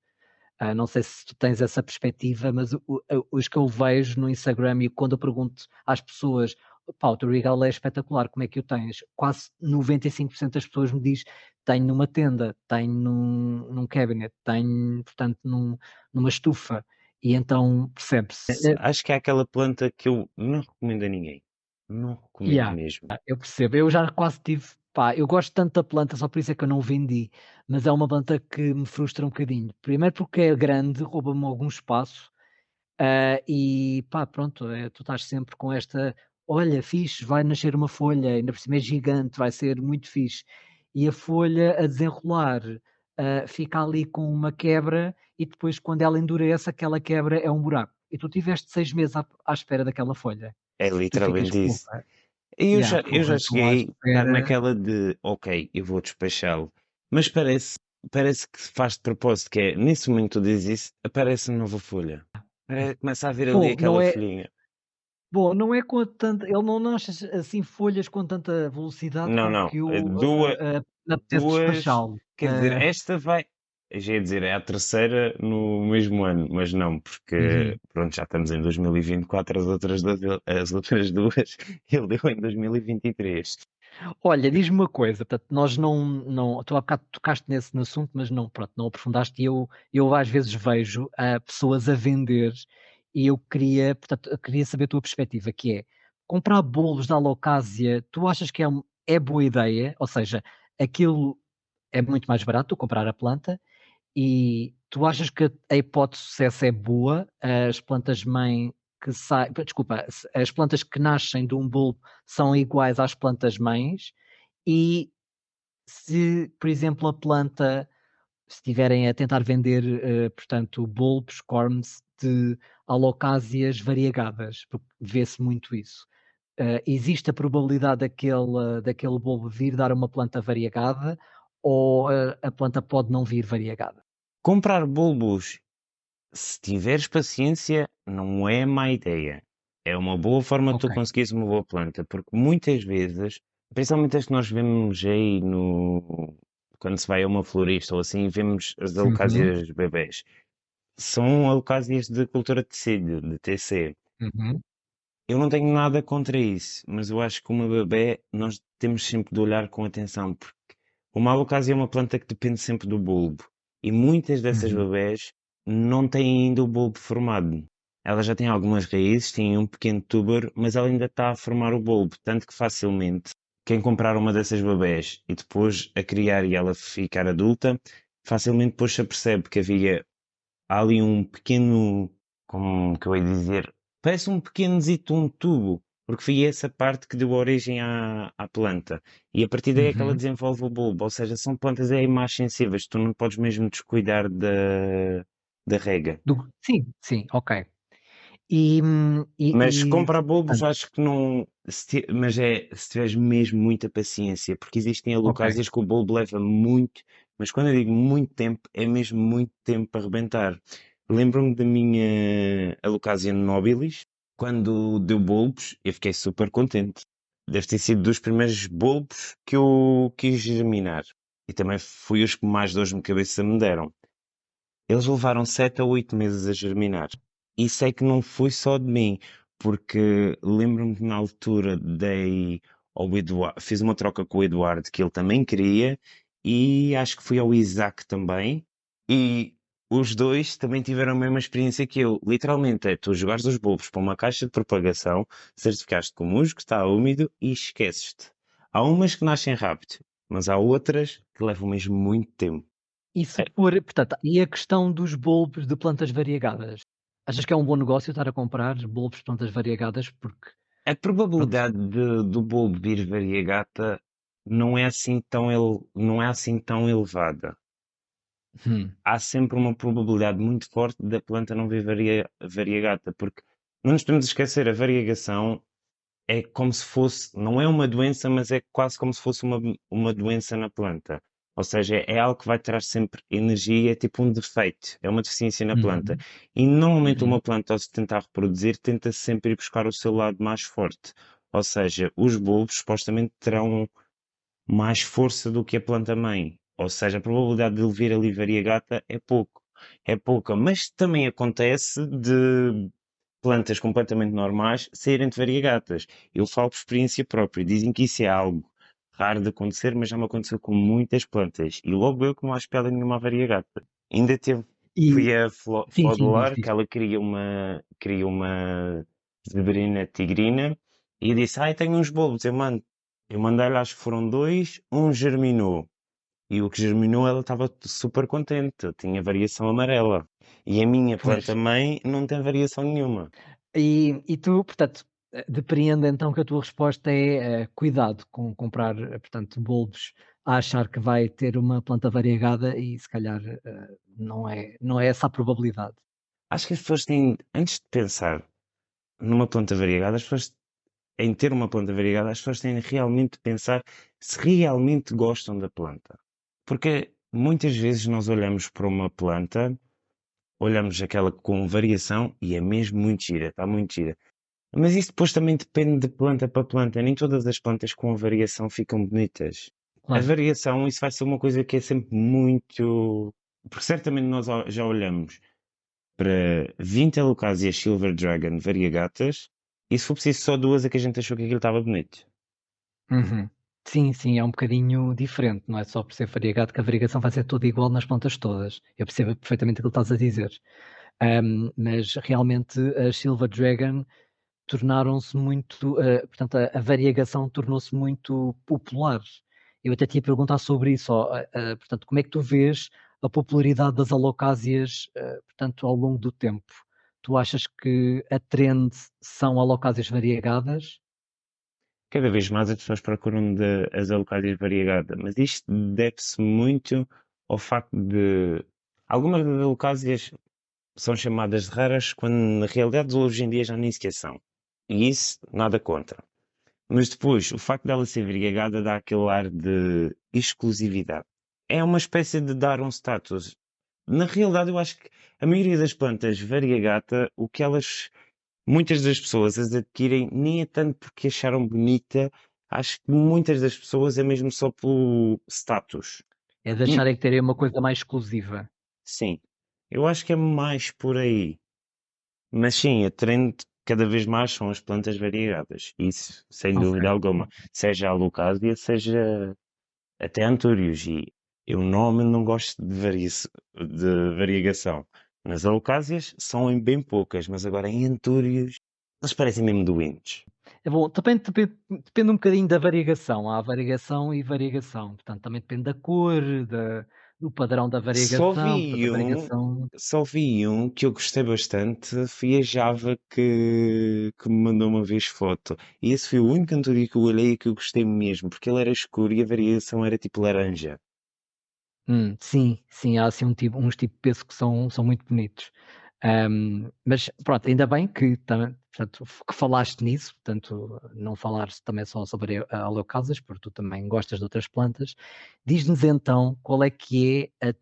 S1: Não sei se tu tens essa perspectiva, mas os que eu vejo no Instagram e quando eu pergunto às pessoas, pá, o teu regalo é espetacular, como é que o tens? Quase 95% das pessoas me diz, tenho numa tenda, tenho num cabinet, tenho, portanto, numa estufa. E então percebe-se.
S2: Acho que é aquela planta que eu não recomendo a ninguém. Não recomendo
S1: Yeah,
S2: mesmo.
S1: eu percebo. Eu já quase tive, pá, eu gosto tanto da planta, só por isso é que eu não vendi, mas é uma planta que me frustra um bocadinho. Primeiro porque é grande, rouba-me algum espaço. E pá, pronto, tu estás sempre com esta: "Olha, fixe, vai nascer uma folha, ainda por cima é gigante, vai ser muito fixe". E a folha a desenrolar, fica ali com uma quebra e depois quando ela endurece, aquela quebra é um buraco. E tu tiveste 6 meses à espera daquela folha.
S2: É
S1: Tu ficas:
S2: literalmente isso.
S1: "Porra,
S2: Eu
S1: yeah,
S2: já, eu
S1: porra,
S2: já
S1: estou à
S2: cheguei a estar
S1: espera".
S2: naquela de, ok, eu vou despachá-lo. Mas parece que se faz de propósito, que é, nesse momento que tu dizes isso, aparece uma nova folha. Começa a ver ali
S1: Bom,
S2: aquela folhinha.
S1: não é com tanta, ele não nasce assim folhas com tanta velocidade
S2: Não,
S1: com
S2: não.
S1: que eu,
S2: Duas,
S1: me apetece
S2: duas,
S1: despachá-lo.
S2: quer dizer, esta vai, eu já ia dizer, é a terceira no mesmo ano, mas não, porque,
S1: Uhum.
S2: pronto, já estamos em 2024, as outras duas ele deu em 2023.
S1: Olha, diz-me uma coisa, portanto, nós tu há bocado tocaste nesse no assunto, mas não, pronto, não aprofundaste e eu às vezes vejo, pessoas a vender e eu queria, portanto, eu queria saber a tua perspectiva, que é, comprar bolos da Alocásia, tu achas que é boa ideia? Ou seja, aquilo é muito mais barato, tu comprar a planta. E tu achas que a hipótese de sucesso é boa? As plantas-mãe que saem, desculpa, as plantas que nascem de um bulbo são iguais às plantas-mães? E se, por exemplo, a planta, se estiverem a tentar vender, portanto, bulbos, corms de alocásias variegadas, porque vê-se muito isso. Existe a probabilidade daquele bulbo vir dar uma planta variegada ou a planta pode não vir variegada?
S2: Comprar bulbos, se tiveres paciência, não é má ideia. É uma boa forma de tu
S1: Ok.
S2: conseguires uma boa planta, porque muitas vezes, principalmente as que nós vemos aí no, quando se vai a uma florista ou assim, vemos as
S1: Uhum.
S2: alocásias bebés. São alocásias de cultura de tecido, de TC.
S1: Uhum,
S2: Eu não tenho nada contra isso, mas eu acho que uma bebé nós temos sempre de olhar com atenção, porque uma alocásia é uma planta que depende sempre do bulbo. E muitas dessas
S1: uhum,
S2: bebés não têm ainda o bulbo formado. Ela já tem algumas raízes, tem um pequeno tuber, mas ela ainda está a formar o bulbo, tanto que facilmente quem comprar uma dessas bebés e depois a criar e ela ficar adulta, facilmente depois se apercebe que há ali um pequeno, como que eu ia dizer, parece um pequeno um tubo, porque foi essa parte que deu origem à planta. E a partir daí é que ela
S1: uhum.
S2: desenvolve o bulbo, ou seja, são plantas aí mais sensíveis, tu não podes mesmo descuidar da rega.
S1: Sim, sim, ok. E,
S2: Mas comprar bulbos
S1: portanto,
S2: acho que não, mas é se tiveres mesmo muita paciência, porque existem
S1: ok.
S2: alocásias que o bulbo leva muito, mas quando eu digo muito tempo, é mesmo muito tempo para arrebentar. Lembro-me da minha Alocasia nobilis, quando deu bulbos, eu fiquei super contente. Deve ter sido dos primeiros bulbos que eu quis germinar. E também foi os que mais dores de cabeça me deram. Eles levaram 7 a 8 meses a germinar. E sei que não foi só de mim, porque lembro-me que na altura dei ao Eduardo, fiz uma troca com o Eduardo que ele também queria, e acho que fui ao Isaac também, e os dois também tiveram a mesma experiência que eu. Literalmente é tu jogares os bulbos para uma caixa de propagação, certificaste que o musgo está úmido e esqueces-te. Há umas que nascem rápido, mas há outras que levam mesmo muito tempo.
S1: E se for, portanto, e a questão dos bulbos de plantas variegadas? Achas que é um bom negócio estar a comprar bulbos de plantas variegadas? Porque,
S2: A
S1: pronto,
S2: probabilidade do bulbo vir variegata não é assim tão elevada.
S1: hum,
S2: Há sempre uma probabilidade muito forte da planta não vir variegata, porque não nos podemos esquecer, a variegação é como se fosse, não é uma doença, mas é quase como se fosse uma doença na planta. Ou seja, é algo que vai trazer sempre energia, é tipo um defeito, é uma deficiência na planta.
S1: uhum,
S2: E normalmente
S1: uhum,
S2: uma planta, ao se tentar reproduzir, tenta sempre ir buscar o seu lado mais forte. Ou seja, os bulbos supostamente terão mais força do que a planta-mãe. Ou seja, a probabilidade de ele vir ali variegata é pouco. É pouca, mas também acontece de plantas completamente normais saírem de variegatas. Eu falo por experiência própria. Dizem que isso é algo raro de acontecer, mas já me aconteceu com muitas plantas. E logo eu que não acho piada nenhuma à variegata. Ainda teve. Fui
S1: E
S2: a
S1: sim, sim, diz,
S2: Flodor, que
S1: diz.
S2: ela queria uma zebrina tigrina, e eu disse, ai, tenho uns bulbos, eu mando. Eu mandei-lhe, acho que foram dois, um germinou. E o que germinou, ela estava super contente, tinha variação amarela. E a minha
S1: Pois.
S2: planta-mãe não tem variação nenhuma.
S1: E tu, portanto, depreendo então que a tua resposta é, cuidado com comprar, portanto, bulbos a achar que vai ter uma planta variegada e se calhar, não é essa a probabilidade.
S2: Acho que as pessoas têm, antes de pensar numa planta variegada, em ter uma planta variegada, as pessoas têm realmente de pensar se realmente gostam da planta. Porque muitas vezes nós olhamos para uma planta, olhamos aquela com variação e é mesmo muito gira, está muito gira. Mas isso depois também depende de planta para planta. Nem todas as plantas com variação ficam bonitas. A
S1: Claro.
S2: variação, isso vai ser uma coisa que é sempre muito. Porque certamente nós já olhamos para 20 Alocasia Silver Dragon variegatas e se for preciso só duas é que a gente achou que aquilo estava bonito.
S1: Uhum. Sim, sim, é um bocadinho diferente, não é só por ser variegado que a variegação vai ser toda igual nas plantas todas. Eu percebo perfeitamente aquilo que estás a dizer. Mas realmente as Silver Dragon tornaram-se muito, portanto, a variegação tornou-se muito popular. Eu até te ia perguntar sobre isso, ó, portanto, como é que tu vês a popularidade das alocásias, portanto, ao longo do tempo? Tu achas que a trend são alocásias variegadas?
S2: Cada vez mais as pessoas procuram as Alocasia variegata, mas isto deve-se muito ao facto de algumas das Alocasias são chamadas de raras quando na realidade hoje em dia já nem sequer são. E isso nada contra. Mas depois, o facto dela ser variegada dá aquele ar de exclusividade. É uma espécie de dar um status. Na realidade, eu acho que a maioria das plantas variegata, o que elas, muitas das pessoas as adquirem, nem é tanto porque acharam bonita, acho que muitas das pessoas é mesmo só pelo status.
S1: É de
S2: Hum,
S1: acharem que terem uma coisa mais exclusiva?
S2: sim, eu acho que é mais por aí. Mas sim, a trend cada vez mais são as plantas variegadas. Isso, sem
S1: Ok,
S2: dúvida alguma. Seja a Alocasia, seja até Antúrios. E eu normalmente não gosto de variegação. Nas Alocásias são em bem poucas, mas agora em Antúrios eles parecem mesmo doentes.
S1: é bom, depende um bocadinho da variegação, há variegação e variegação, portanto também depende da cor, do padrão da
S2: Só
S1: variegação, portanto
S2: vi
S1: a
S2: um,
S1: variegação.
S2: só vi um que eu gostei bastante, foi a Java que me mandou uma vez foto. E esse foi o único Antúrio que eu olhei e que eu gostei mesmo, porque ele era escuro e a variação era tipo laranja.
S1: Sim, sim, há assim uns tipo de peso que são muito bonitos. Mas pronto, ainda bem que também, portanto, que falaste nisso, portanto, não falares também só sobre a Alocasias, porque tu também gostas de outras plantas. Diz-nos então qual é que é a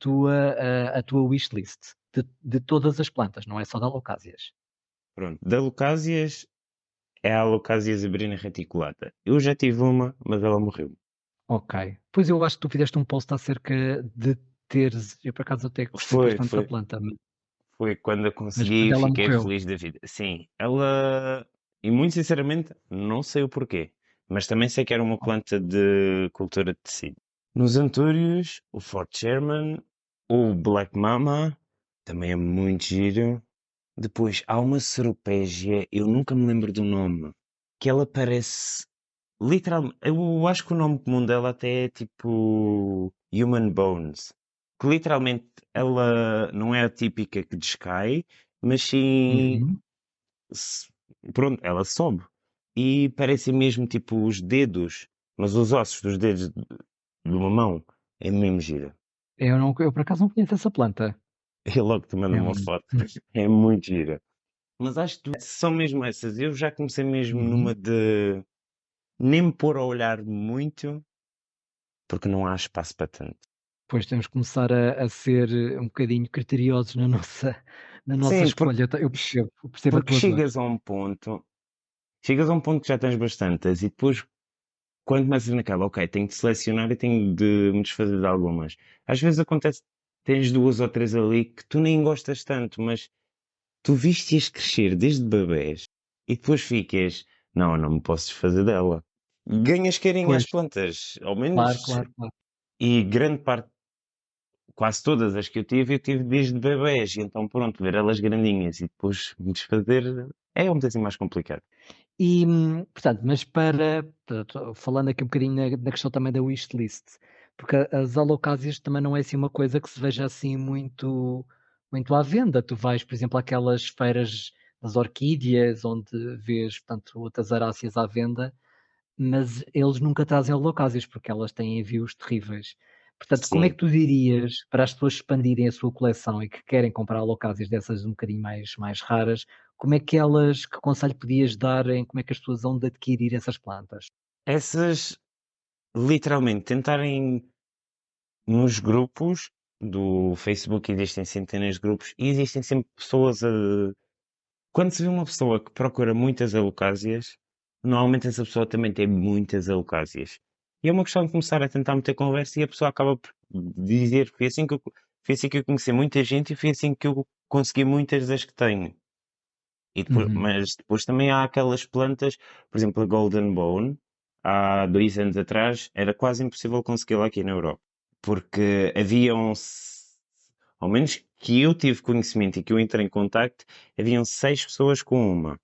S1: tua wishlist de todas as plantas, não é só da Alocasias.
S2: Pronto, da Lucásias é a Alocasia zebrina reticulata. Eu já tive uma, mas ela morreu.
S1: Ok. Pois eu acho que tu fizeste um post acerca de teres, eu por acaso até gostei
S2: Foi,
S1: bastante da
S2: foi,
S1: planta,
S2: foi quando eu
S1: mas
S2: consegui
S1: depois
S2: e
S1: ela
S2: fiquei
S1: morreu.
S2: feliz da vida. Sim, ela. E muito sinceramente, não sei o porquê. Mas também sei que era uma planta de cultura de tecido. Nos Antúrios, o Fort Sherman, o Black Mama, também é muito giro. Depois há uma ceropégia, eu nunca me lembro do nome, que ela parece. Literalmente, eu acho que o nome comum dela até é tipo Human Bones. Que literalmente ela não é a típica que descai, mas sim.
S1: Uhum.
S2: se- Pronto, ela sobe. E parecem mesmo tipo os dedos, mas os ossos dos dedos de uma mão. É mesmo gira.
S1: Eu por acaso não conheço essa planta.
S2: Eu logo te mando
S1: É
S2: uma
S1: um
S2: foto. É muito gira. Mas acho que são mesmo essas. Eu já comecei mesmo numa
S1: uhum.
S2: de nem me pôr a olhar muito, porque não há espaço para tanto.
S1: Pois temos que começar a ser um bocadinho criteriosos na nossa
S2: Sim,
S1: escolha. Eu percebo a
S2: porque
S1: tua dor.
S2: chegas a um ponto que já tens bastantes e depois quando começas naquela, ok, tenho de selecionar e tenho de me desfazer de algumas. Às vezes acontece, tens duas ou três ali que tu nem gostas tanto, mas tu viste-as crescer desde bebés e depois ficas, não, não me posso desfazer dela. Ganhas carinho
S1: Pois,
S2: às plantas, ao
S1: claro,
S2: menos,
S1: claro, claro.
S2: e grande parte, quase todas as que eu tive desde bebés, e então pronto, ver elas grandinhas e depois me desfazer é um bocadinho mais complicado.
S1: E, portanto, mas portanto, falando aqui um bocadinho na questão também da wishlist, porque as alocásias também não é assim uma coisa que se veja assim muito à venda. Tu vais, por exemplo, àquelas feiras das orquídeas, onde vês, portanto, outras aráceas à venda, mas eles nunca trazem alocásias, porque elas têm envios terríveis. Portanto, como é que
S2: Sim,
S1: tu dirias para as pessoas expandirem a sua coleção e que querem comprar alocásias dessas um bocadinho mais raras, como é que que conselho podias dar em como é que as pessoas hão de adquirir essas plantas?
S2: essas literalmente tentarem nos grupos do Facebook, existem centenas de grupos e existem sempre pessoas a. Quando se vê uma pessoa que procura muitas alocásias, normalmente essa pessoa também tem muitas alocásias. E é uma questão de começar a tentar meter conversa e a pessoa acaba por dizer, foi assim que eu conheci muita gente e foi assim que eu consegui muitas das que tenho.
S1: Uhum.
S2: Mas depois também há aquelas plantas, por exemplo, a Golden Bone, há 2 anos atrás, era quase impossível consegui-la aqui na Europa. Porque haviam, ao menos que eu tive conhecimento e que eu entrei em contacto, haviam 6 pessoas com uma.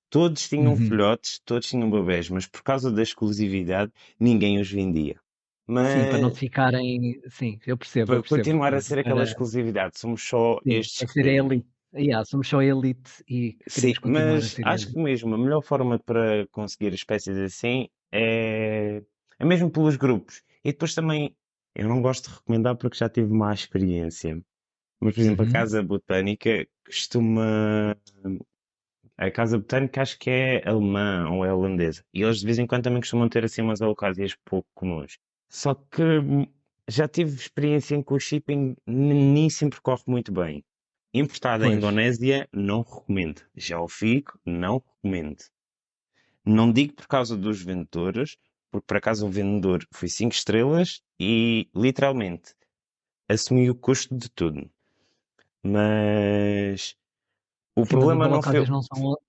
S2: Todos tinham
S1: Uhum.
S2: filhotes, todos tinham bebés, mas por causa da exclusividade, ninguém os vendia.
S1: Sim, para não
S2: Mas
S1: ficarem sim, eu
S2: para
S1: percebo,
S2: continuar a
S1: portanto,
S2: ser aquela
S1: para
S2: exclusividade, somos só
S1: sim,
S2: estes
S1: para
S2: que
S1: ser a
S2: temos.
S1: elite. Yeah, somos só a elite e
S2: Sim,
S1: queremos continuar a
S2: mas
S1: ser a
S2: acho que
S1: elite.
S2: mesmo a melhor forma para conseguir espécies assim é mesmo pelos grupos. E depois também, eu não gosto de recomendar porque já tive má experiência. Mas, por exemplo, a
S1: Uhum.
S2: Casa Botânica costuma. A Casa Botânica acho que é alemã ou é holandesa. E eles de vez em quando também costumam ter assim umas alocásias pouco comuns. Só que já tive experiência em que o shipping nem sempre corre muito bem. Importado da
S1: Pois.
S2: Indonésia, não recomendo. Já o fico, não recomendo. Não digo por causa dos vendedores, porque por acaso o vendedor foi 5 estrelas e literalmente assumiu o custo de tudo. Mas o
S1: Sim, mas as
S2: problema não foi.
S1: alocásias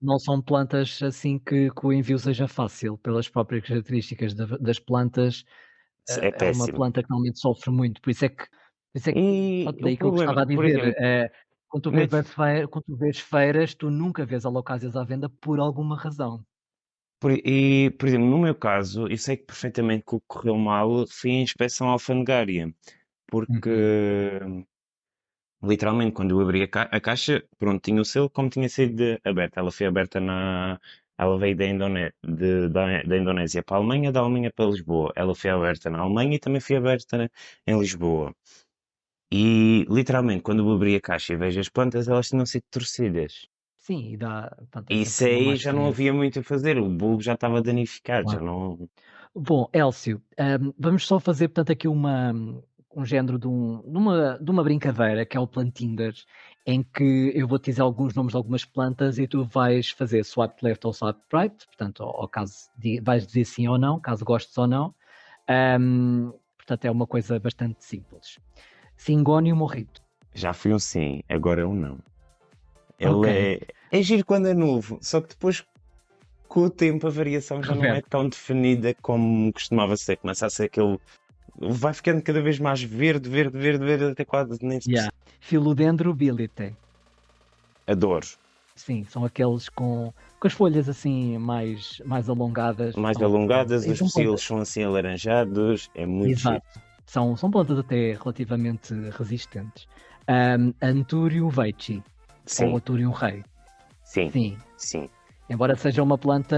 S1: não são plantas assim que o envio seja fácil, pelas próprias características das plantas,
S2: É
S1: é uma
S2: péssimo.
S1: planta que normalmente sofre muito, por isso é que
S2: E
S1: pronto,
S2: o
S1: daí que eu
S2: problema,
S1: gostava a
S2: por
S1: dizer,
S2: exemplo,
S1: quando quando tu vês feiras, tu nunca vês alocásias à venda por alguma razão.
S2: por exemplo, no meu caso, eu sei que perfeitamente que o que correu mal foi a inspeção alfandegária, porque
S1: Uhum.
S2: literalmente quando eu abri a caixa, pronto, tinha o selo como tinha sido aberta. Ela foi aberta na. Ela veio da Indonésia para a Alemanha, da Alemanha para Lisboa. Ela foi aberta na Alemanha e também foi aberta em Lisboa. E literalmente, quando eu abri a caixa e vejo as plantas, elas tinham sido torcidas.
S1: Sim, e pronto, é
S2: Isso
S1: sempre uma má
S2: aí já não havia
S1: experiência,
S2: muito a fazer, o bulbo já estava danificado, já
S1: claro.
S2: não.
S1: Bom, Élcio, vamos só fazer, portanto, aqui um género de uma brincadeira, que é o Plantinder, em que eu vou-te dizer alguns nomes de algumas plantas e tu vais fazer swipe left ou swipe right, portanto, ao caso vais dizer sim ou não, caso gostes ou não. Portanto, é uma coisa bastante simples. Cingónio morrito.
S2: Já fui um sim, agora é um não.
S1: Ok,
S2: Ele é giro quando é novo, só que depois, com o tempo, a variação já não é
S1: reverte.
S2: tão definida como costumava ser. Começa a ser aquele. Vai ficando cada vez mais verde, verde, verde, verde, até quase nem se
S1: Yeah.
S2: percebe.
S1: Philodendro bilite.
S2: Adoro.
S1: Sim, são aqueles com as folhas assim mais alongadas.
S2: Mais alongadas, os pecilos são assim alaranjados, é muito giro.
S1: Exato. São plantas até relativamente resistentes. Antúrio veitchi, ou
S2: Sim,
S1: Antúrio rei.
S2: sim,
S1: Sim.
S2: sim.
S1: Embora seja uma planta,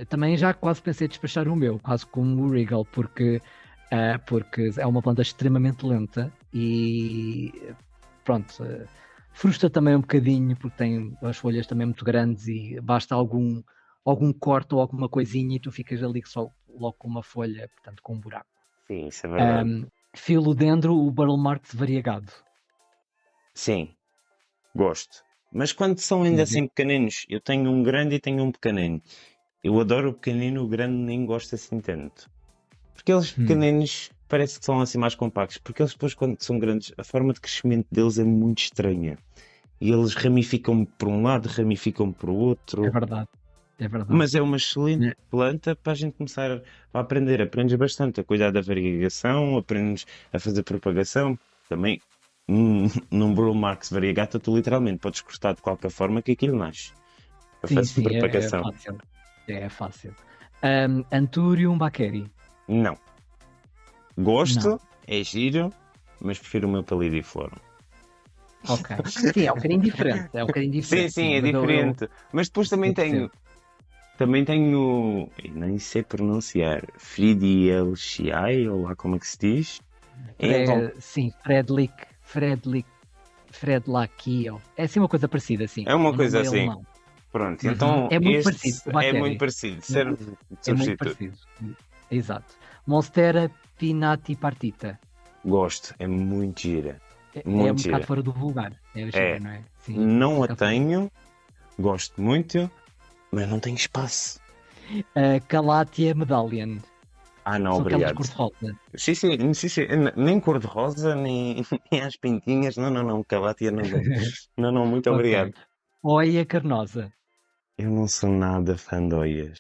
S1: também já quase pensei em despachar o meu, quase como o Regal, porque é uma planta extremamente lenta e pronto, frustra também um bocadinho porque tem as folhas também muito grandes e basta algum corte ou alguma coisinha e tu ficas ali só logo com uma folha, portanto com um buraco.
S2: Sim, isso é verdade.
S1: Philodendro, o Burle Marx variegado.
S2: Sim, gosto. Mas quando são ainda
S1: Sim,
S2: assim pequeninos, eu tenho um grande e tenho um pequenino. Eu adoro o pequenino, o grande nem gosto assim tanto. Porque eles
S1: hum,
S2: pequeninos parece que são assim mais compactos. Porque eles depois, quando são grandes, a forma de crescimento deles é muito estranha. E eles ramificam por um lado, ramificam por
S1: é
S2: outro.
S1: verdade, é verdade.
S2: Mas é uma excelente planta para a gente começar a aprender. Aprendes bastante a cuidar da variegação, aprendes a fazer propagação. também, num Bruno Marques variegata, tu literalmente podes cortar de qualquer forma que aquilo nasce. Eu
S1: Sim,
S2: faço
S1: sim, é
S2: propagação.
S1: fácil. É fácil. Antúrio Baqueri.
S2: Não.
S1: Não.
S2: Gosto, é giro, mas prefiro o meu palidiflor.
S1: Ok. Sim, é um bocadinho diferente. É um bocadinho
S2: Sim,
S1: diferente,
S2: sim,
S1: sim.
S2: é
S1: Mas eu
S2: diferente. Mas depois também
S1: percebo.
S2: tenho. Também tenho. Eu nem sei pronunciar. Friedlichii, ou lá como é que se diz. E então,
S1: Sim, Fredlakio. É assim uma coisa parecida, sim.
S2: é uma
S1: O
S2: coisa
S1: nome é
S2: assim.
S1: alemão.
S2: Pronto,
S1: Uhum.
S2: então
S1: É muito parecido
S2: este
S1: com o
S2: é muito
S1: Baqueri.
S2: parecido.
S1: É,
S2: Serve de
S1: é muito
S2: substituto.
S1: parecido. Exato. Monstera Pinati Partita.
S2: Gosto, é muito gira.
S1: É um
S2: Muito
S1: bocado
S2: gira.
S1: fora do vulgar. É gira,
S2: É.
S1: não é? Sim, um
S2: Não a
S1: bocado fora do vulgar.
S2: tenho, gosto muito, mas não tenho espaço.
S1: Calatia Medallion.
S2: Ah, não,
S1: São aquelas
S2: obrigado.
S1: cor-de-rosa.
S2: Sim, sim, sim, sim. Nem cor-de-rosa, nem, nem às pintinhas. Não, não, não. Calatia não dou. Não, não, muito
S1: Ok.
S2: obrigado.
S1: Oia Carnosa.
S2: Eu não sou nada fã de oias.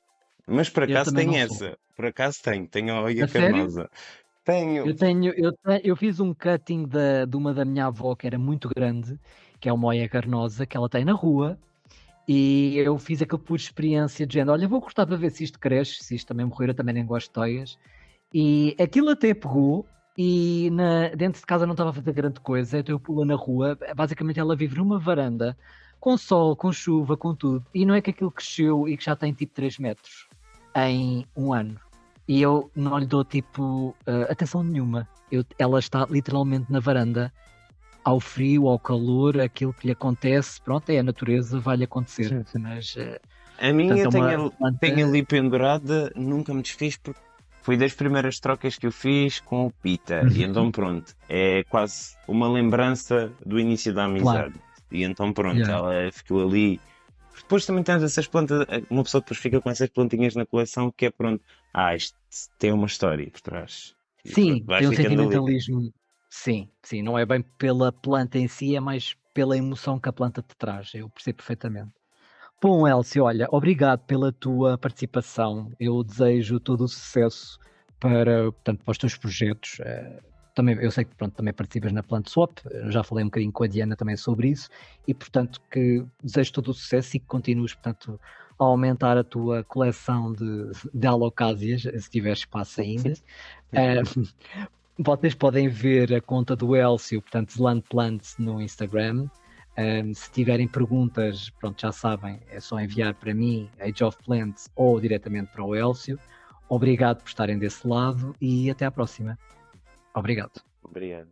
S2: Mas por
S1: Eu
S2: acaso
S1: também não
S2: tenho
S1: sou.
S2: essa. Por acaso tenho. Tenho a oia
S1: A sério?
S2: carnosa. Tenho.
S1: Eu fiz um cutting de uma da minha avó que era muito grande, que é uma Oia Carnosa, que ela tem na rua, e eu fiz aquilo por experiência de género, olha, vou cortar para ver se isto cresce, se isto também morrer, eu também nem gosto de oias. E aquilo até pegou, e dentro de casa não estava a fazer grande coisa, então eu pulo na rua, basicamente ela vive numa varanda, com sol, com chuva, com tudo, e não é que aquilo cresceu e que já tem tipo 3 metros em um ano. E eu não lhe dou tipo atenção nenhuma. Ela está literalmente na varanda, ao frio, ao calor, aquilo que lhe acontece, pronto, é a natureza, vai-lhe acontecer. Mas,
S2: A
S1: portanto,
S2: minha
S1: é uma
S2: tenho
S1: planta.
S2: ali pendurada, nunca me desfiz porque foi das primeiras trocas que eu fiz com o Pita. E então pronto, é quase uma lembrança do início da
S1: Claro,
S2: amizade. E então pronto,
S1: yeah.
S2: ela ficou ali. Depois também temos essas plantas, uma pessoa depois fica com essas plantinhas na coleção que é pronto, isto tem uma história por trás. E pronto,
S1: Sim,
S2: vais
S1: tem um
S2: ficando ali.
S1: sentimentalismo. Sim, sim, não é bem pela planta em si, é mais pela emoção que a planta te traz. Eu percebo perfeitamente. Bom, Elcio, olha, obrigado pela tua participação. Eu desejo todo o sucesso portanto, para os teus projetos. Também, eu sei que pronto, também participas na Plant Swap, já falei um bocadinho com a Diana também sobre isso, e portanto que desejo todo o sucesso e que continues, portanto, a aumentar a tua coleção de alocásias, se tiver espaço ainda. Eh, Vocês podem ver a conta do Elcio, portanto, Zeland Plants no Instagram. Se tiverem perguntas, pronto, já sabem, é só enviar para mim, Age of Plants, ou diretamente para o Elcio. Obrigado por estarem desse lado e até à próxima. Obrigado.
S2: Obrigado.